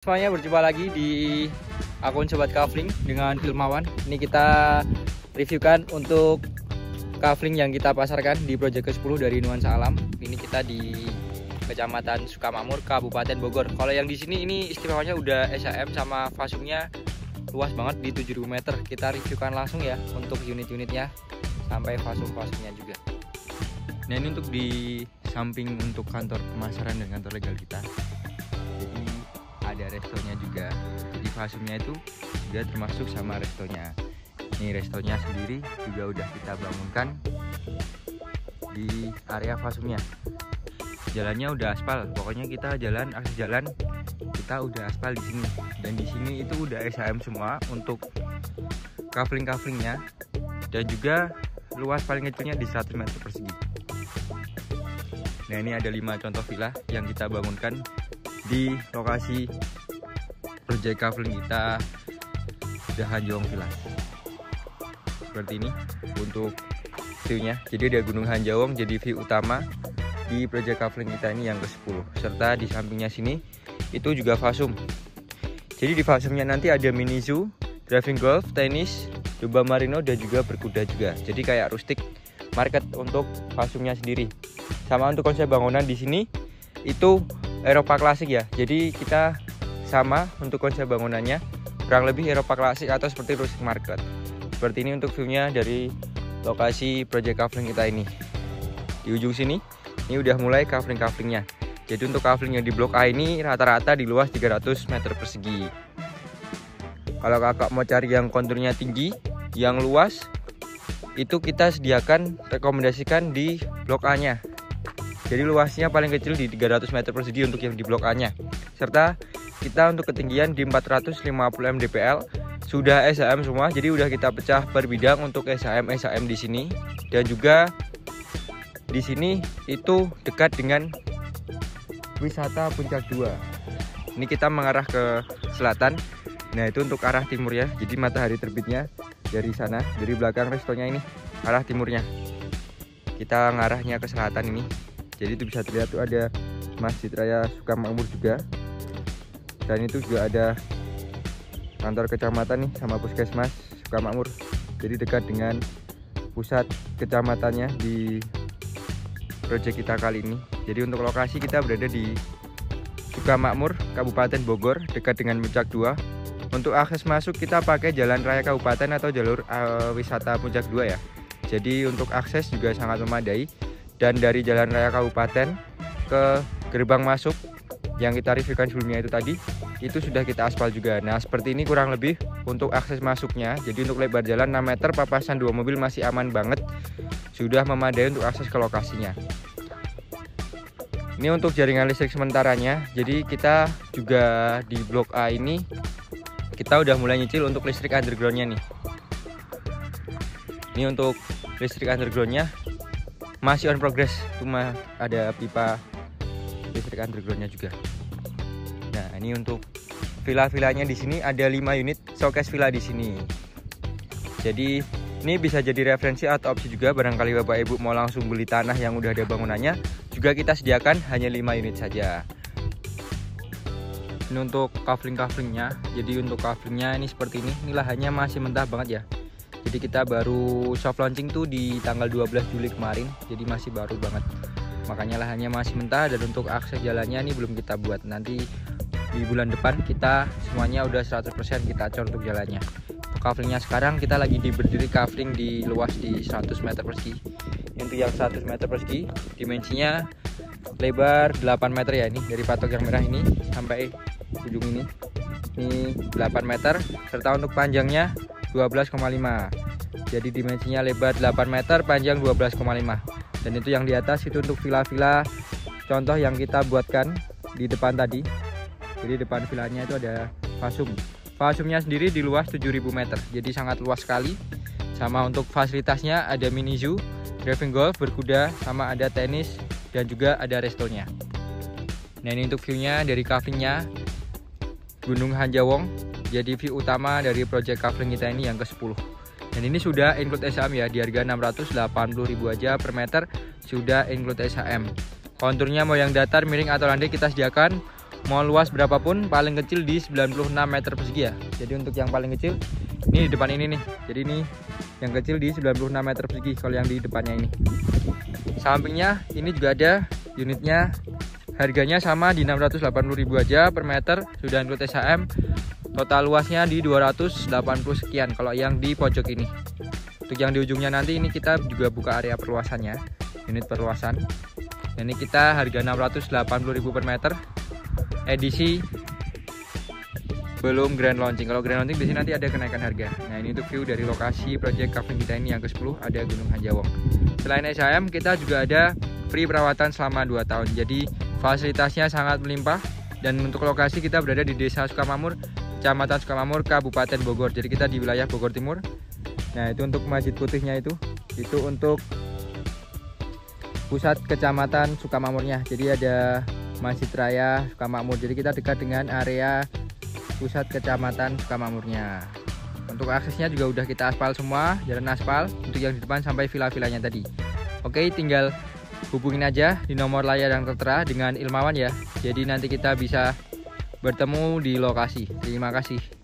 Semuanya berjumpa lagi di akun Sobat Kafling dengan Hilmawan. Ini kita reviewkan untuk kafling yang kita pasarkan di Project ke-10 dari Nuansa Alam. Ini kita di Kecamatan Sukamakmur, Kabupaten Bogor. Kalau yang di sini ini istimewanya udah SAM sama fasumnya luas banget di 7000 meter. Kita reviewkan langsung ya untuk unit-unitnya sampai fasum-fasumnya juga. Nah, ini untuk di samping untuk kantor pemasaran dan kantor legal kita. Jadi ada restonya juga, jadi fasumnya itu juga termasuk sama restonya. Ini restonya sendiri juga udah kita bangunkan di area fasumnya. Jalannya udah aspal, pokoknya kita akses jalan kita udah aspal di sini. Dan di sini itu udah SAM semua untuk kafling-kaflingnya, dan juga luas paling kecilnya di 100 meter persegi. Nah, ini ada 5 contoh villa yang kita bangunkan di lokasi project kafling kita Dahan Jawong Villa. Seperti ini untuk view-nya. Jadi ada Gunung Hanjawong jadi view utama di project kafling kita ini yang ke-10. Serta di sampingnya sini itu juga fasum. Jadi di fasumnya nanti ada mini zoo, driving golf, tenis, domba marino, dan juga berkuda juga. Jadi kayak rustic market untuk fasumnya sendiri. Sama untuk konsep bangunan di sini itu Eropa klasik ya. Jadi kita sama untuk konsep bangunannya kurang lebih Eropa klasik atau seperti rustic market. Seperti ini untuk view-nya dari lokasi project kafling kita ini. Di ujung sini ini udah mulai kafling-kaflingnya. Jadi untuk kafling yang di blok A ini rata-rata di luas 300 meter persegi. Kalau kakak mau cari yang konturnya tinggi, yang luas, itu kita sediakan, rekomendasikan di blok A nya. Jadi luasnya paling kecil di 300 meter persegi untuk yang di blok A nya. Serta kita untuk ketinggian di 450 mdpl sudah SAM semua. Jadi udah kita pecah per bidang untuk SAM di sini. Dan juga di sini itu dekat dengan wisata Puncak 2. Ini kita mengarah ke selatan. Nah, itu untuk arah timur ya. Jadi matahari terbitnya dari sana, dari belakang restonya ini arah timurnya. Kita ngarahnya ke selatan ini. Jadi itu bisa terlihat tuh ada Masjid Raya Sukamakmur juga. Dan itu juga ada kantor kecamatan nih sama puskesmas Sukamakmur. Jadi dekat dengan pusat kecamatannya di proyek kita kali ini. Jadi untuk lokasi kita berada di Sukamakmur, Kabupaten Bogor, dekat dengan Puncak 2. Untuk akses masuk kita pakai jalan raya kabupaten atau jalur wisata Puncak 2 ya. Jadi untuk akses juga sangat memadai. Dan dari jalan raya kabupaten ke gerbang masuk yang kita reviewkan sebelumnya itu tadi, itu sudah kita aspal juga. Nah, seperti ini kurang lebih untuk akses masuknya. Jadi untuk lebar jalan 6 meter, papasan 2 mobil masih aman banget. Sudah memadai untuk akses ke lokasinya. Ini untuk jaringan listrik sementaranya. Jadi kita juga di blok A ini kita udah mulai nyicil untuk listrik undergroundnya nih. Ini untuk listrik undergroundnya masih on progress, cuma ada pipa listrik undergroundnya juga. Nah, ini untuk villa-villanya di sini ada 5 unit showcase villa di sini. Jadi ini bisa jadi referensi atau opsi juga barangkali Bapak Ibu mau langsung beli tanah yang udah ada bangunannya, juga kita sediakan hanya 5 unit saja. Ini untuk kafling-kaflingnya. Jadi untuk kaflingnya ini seperti ini. Ini lahannya masih mentah banget ya. Jadi kita baru soft launching tuh di tanggal 12 Juli kemarin. Jadi masih baru banget. Makanya lahannya masih mentah, dan untuk akses jalannya ini belum kita buat. Nanti di bulan depan kita semuanya udah 100% kita cor untuk jalannya. Untuk kaflingnya sekarang kita lagi berdiri kafling di luas di 100 meter persegi. Untuk yang 100 meter persegi dimensinya lebar 8 meter ya, ini dari patok yang merah ini sampai ujung ini 8 meter, serta untuk panjangnya 12,5. Jadi dimensinya lebar 8 meter, panjang 12,5. Dan itu yang di atas itu untuk villa-villa contoh yang kita buatkan di depan tadi. Jadi depan villanya itu ada fasum. Fasumnya sendiri di luas 7000 meter. Jadi sangat luas sekali. Sama untuk fasilitasnya ada mini zoo, driving golf, berkuda, sama ada tenis, dan juga ada restonya. Nah, ini untuk view-nya dari kaflingnya Gunung Hanjawong. Jadi view utama dari project kafling kita ini yang ke-10. Dan ini sudah include SAM ya, di harga 680.000 aja per meter sudah include SAM. Konturnya mau yang datar, miring atau landai kita sediakan. mau luas berapapun, paling kecil di 96 meter persegi ya. Jadi untuk yang paling kecil ini di depan ini nih. Jadi ini yang kecil di 96 meter persegi kalau yang di depannya ini. Sampingnya ini juga ada unitnya. Harganya sama di 680.000 aja per meter, sudah include SHM. Total luasnya di 280 sekian kalau yang di pojok ini. Untuk yang di ujungnya nanti ini kita juga buka area perluasannya, unit perluasan. Ini kita harga 680.000 per meter. Edisi belum grand launching. Kalau grand launching di sini nanti ada kenaikan harga. Nah, ini untuk view dari lokasi project kafling kita ini yang ke-10, ada Gunung Hanjawong. Selain SHM, kita juga ada free perawatan selama 2 tahun. Jadi fasilitasnya sangat melimpah. Dan untuk lokasi kita berada di Desa Sukamamur, Kecamatan Sukamamur, Kabupaten Bogor. Jadi kita di wilayah Bogor Timur. Nah, itu untuk Masjid Putihnya itu untuk pusat Kecamatan Sukamamurnya. Jadi ada Masjid Raya Sukamamur. Jadi kita dekat dengan area pusat Kecamatan Sukamamurnya. Untuk aksesnya juga udah kita aspal semua, jalan aspal untuk yang di depan sampai villa-villanya tadi. Oke, tinggal hubungin aja di nomor layar yang tertera dengan Ilmawan ya. Jadi nanti kita bisa bertemu di lokasi. Terima kasih.